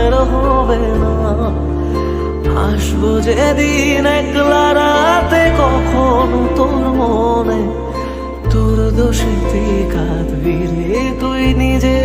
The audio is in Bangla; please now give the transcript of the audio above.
আর হবে না। আসবো যেদিন একলা রাতে, কখনো তোর মনে তোর দোষে তুই কাঁদবি রে তুই নিজে।